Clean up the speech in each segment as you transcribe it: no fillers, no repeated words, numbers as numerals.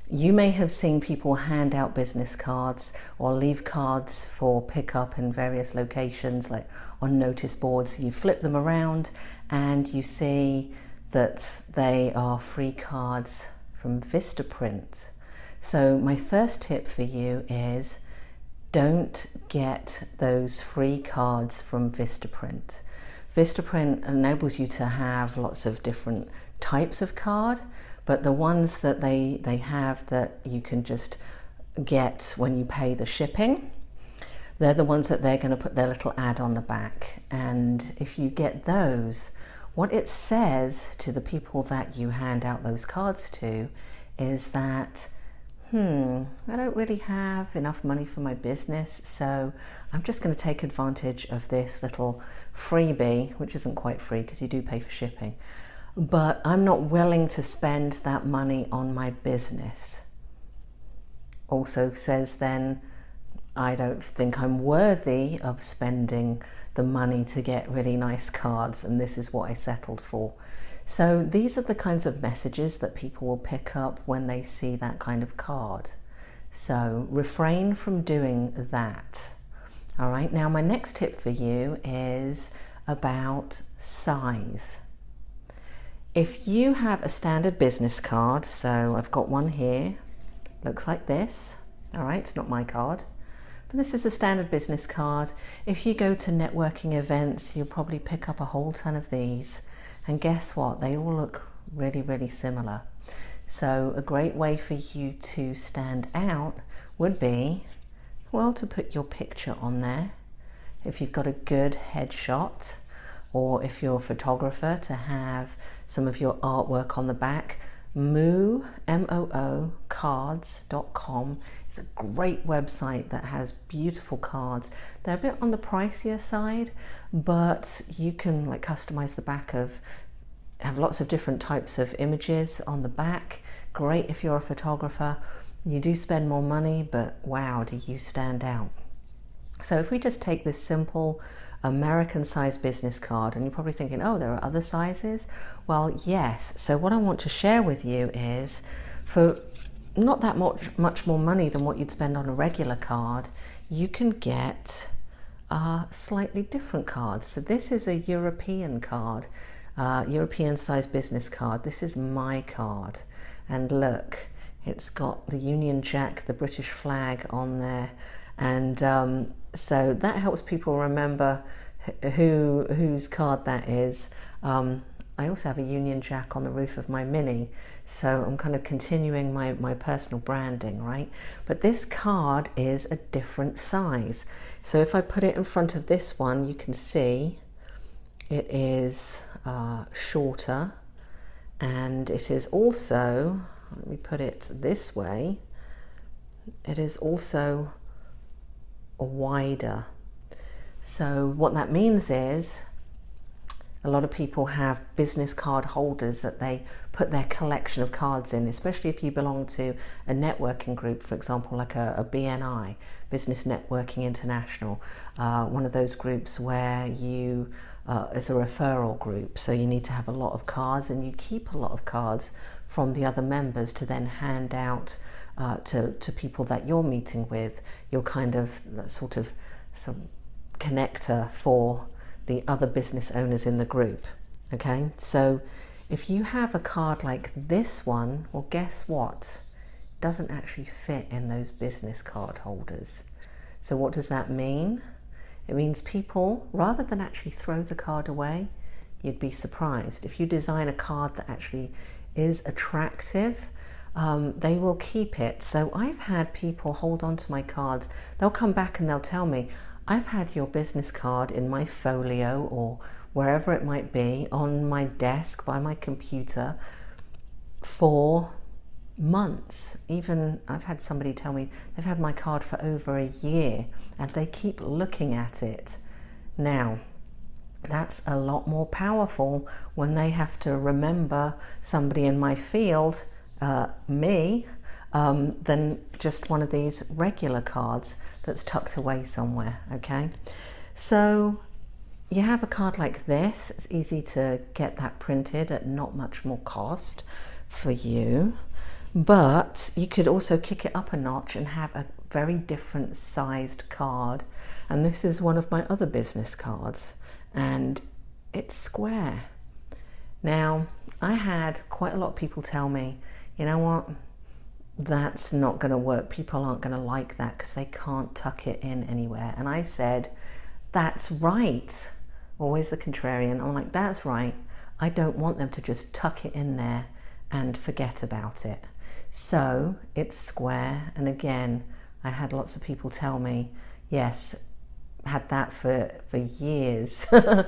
You may have seen people hand out business cards or leave cards for pickup in various locations, like on notice boards. You flip them around and you see that they are free cards from Vistaprint. So my first tip for you is don't get those free cards from Vistaprint. Vistaprint enables you to have lots of different types of card, but the ones that they have that you can just get when you pay the shipping, they're the ones that they're going to put their little ad on the back. And if you get those, what it says to the people that you hand out those cards to is that, I don't really have enough money for my business, so I'm just going to take advantage of this little freebie, which isn't quite free because you do pay for shipping. But I'm not willing to spend that money on my business. Also says then, I don't think I'm worthy of spending the money to get really nice cards, and this is what I settled for. So these are the kinds of messages that people will pick up when they see that kind of card. So refrain from doing that. All right, now my next tip for you is about size. If you have a standard business card, so I've got one here, looks like this. All right, it's not my card, but this is a standard business card. If you go to networking events, you'll probably pick up a whole ton of these. And guess what? They all look really, really similar. So a great way for you to stand out would be, well, to put your picture on there. If you've got a good headshot, or if you're a photographer, to have some of your artwork on the back. M-O-O, cards.com is a great website that has beautiful cards. They're a bit on the pricier side, but you can like customize the back have lots of different types of images on the back. Great if you're a photographer. You do spend more money, but wow, do you stand out. So if we just take this simple American size business card, and you're probably thinking, oh, there are other sizes. Well, yes. So what I want to share with you is, for not that much more money than what you'd spend on a regular card, you can get slightly different cards. So this is a European card, European size business card. This is my card, and look, it's got the Union Jack, the British flag on there, and so that helps people remember whose card that is. I also have a Union Jack on the roof of my Mini, so I'm kind of continuing my personal branding, right? But this card is a different size. So if I put it in front of this one, you can see it is shorter, and it is also, let me put it this way, it is also wider. So what that means is a lot of people have business card holders that they put their collection of cards in, especially if you belong to a networking group, for example, like a BNI, Business Networking International, one of those groups where you it's a referral group, so you need to have a lot of cards, and you keep a lot of cards from the other members to then hand out to people that you're meeting with. You're kind of that sort of some connector for the other business owners in the group. Okay, so if you have a card like this one, well, guess what? It doesn't actually fit in those business card holders. So what does that mean? It means people, rather than actually throw the card away, you'd be surprised. If you design a card that actually is attractive, they will keep it. So I've had people hold on to my cards. They'll come back and they'll tell me, I've had your business card in my folio or wherever it might be, on my desk, by my computer for months. Even I've had somebody tell me they've had my card for over a year and they keep looking at it. Now, that's a lot more powerful when they have to remember somebody in my field, me, than just one of these regular cards that's tucked away somewhere. Okay, so you have a card like this. It's easy to get that printed at not much more cost for you, But you could also kick it up a notch and have a very different sized card. And this is one of my other business cards, and it's square. Now, I had quite a lot of people tell me, you know what, that's not going to work. People aren't going to like that because they can't tuck it in anywhere. And I said, that's right. Always the contrarian. I'm like, that's right. I don't want them to just tuck it in there and forget about it. So it's square. And again, I had lots of people tell me, yes, had that for years, a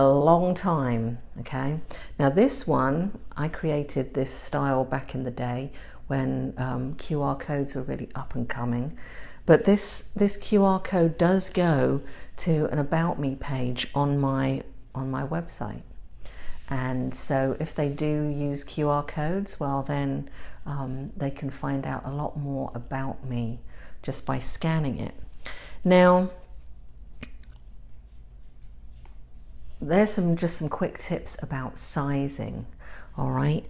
long time. Okay. Now this one, I created this style back in the day when QR codes were really up and coming. But this QR code does go to an About Me page on my website. And so if they do use QR codes, well then they can find out a lot more about me just by scanning it. Now, there's just some quick tips about sizing. All right.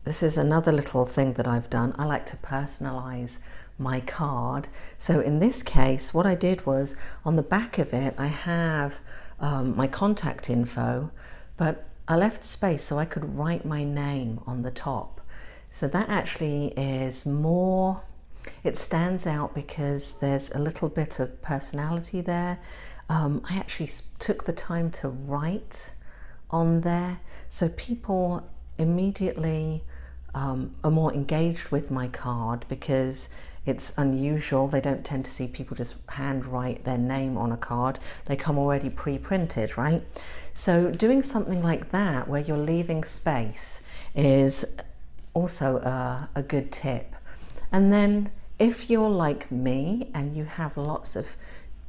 This is another little thing that I've done. I like to personalize my card. So in this case, what I did was on the back of it, I have my contact info, but I left space so I could write my name on the top. So that actually is more, it stands out because there's a little bit of personality there. I actually took the time to write on there, so people immediately are more engaged with my card because it's unusual. They don't tend to see people just handwrite their name on a card. They come already pre-printed, right? So doing something like that where you're leaving space is also a good tip. And then if you're like me and you have lots of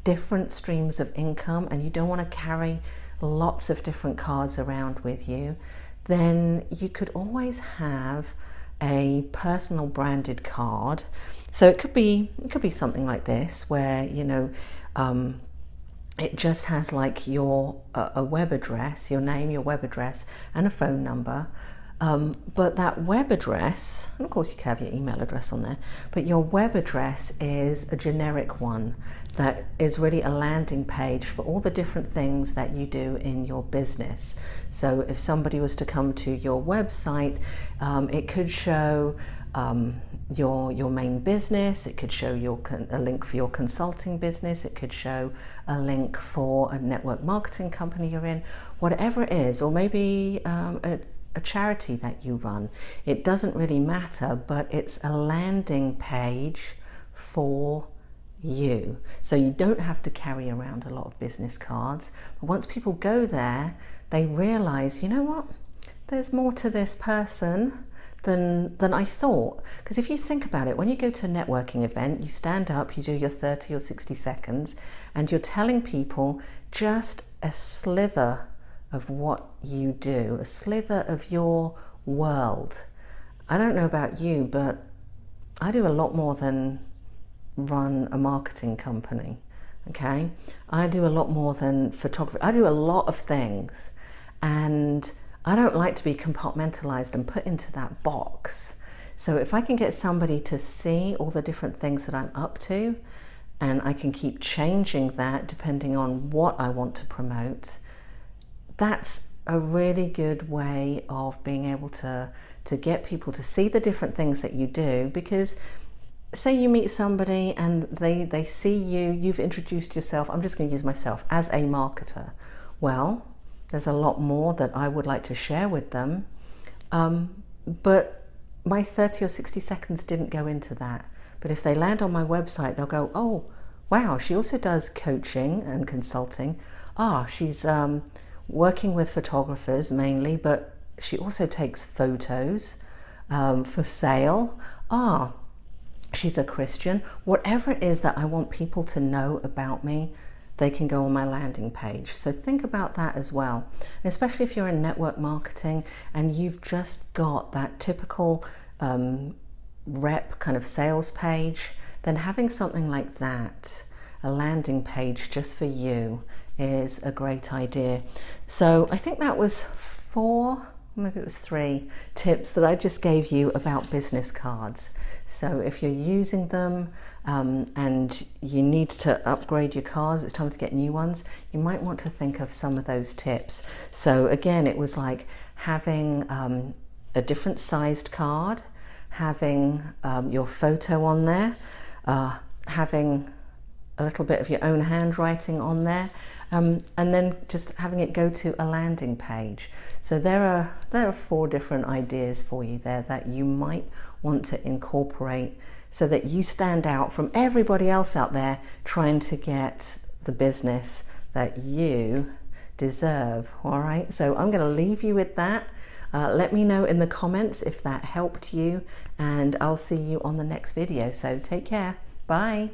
different streams of income and you don't want to carry lots of different cards around with you, then you could always have a personal branded card. So it could be something like this, where it just has like your a web address, your name, your web address, and a phone number. But that web address, and of course you can have your email address on there, but your web address is a generic one that is really a landing page for all the different things that you do in your business. So if somebody was to come to your website, it could show your main business, it could show a link for your consulting business, it could show a link for a network marketing company you're in, whatever it is, or maybe a charity that you run. It doesn't really matter, but it's a landing page for you. So you don't have to carry around a lot of business cards. But once people go there, they realize, you know what, there's more to this person than I thought. Because if you think about it, when you go to a networking event, you stand up, you do your 30 or 60 seconds, and you're telling people just a slither of what you do, a slither of your world. I don't know about you, but I do a lot more than run a marketing company, okay? I do a lot more than photography. I do a lot of things, and I don't like to be compartmentalized and put into that box. So if I can get somebody to see all the different things that I'm up to, and I can keep changing that depending on what I want to promote, that's a really good way of being able to get people to see the different things that you do. Because say you meet somebody and they see you've introduced yourself, I'm just going to use myself, as a marketer. Well, there's a lot more that I would like to share with them, but my 30 or 60 seconds didn't go into that. But if they land on my website, they'll go, oh wow, she also does coaching and consulting. She's working with photographers mainly, but she also takes photos for sale. She's a Christian. Whatever it is that I want people to know about me, they can go on my landing page. So think about that as well. And especially if you're in network marketing and you've just got that typical rep kind of sales page, then having something like that, a landing page just for you, is a great idea. So I think that was 4 maybe it was 3 tips that I just gave you about business cards. So if you're using them and you need to upgrade your cards, it's time to get new ones, you might want to think of some of those tips. So again, it was like having a different sized card, having your photo on there, having a little bit of your own handwriting on there, and then just having it go to a landing page. So there are 4 different ideas for you there that you might want to incorporate so that you stand out from everybody else out there trying to get the business that you deserve. All right, so I'm going to leave you with that. Let me know in the comments if that helped you, and I'll see you on the next video. So take care. Bye.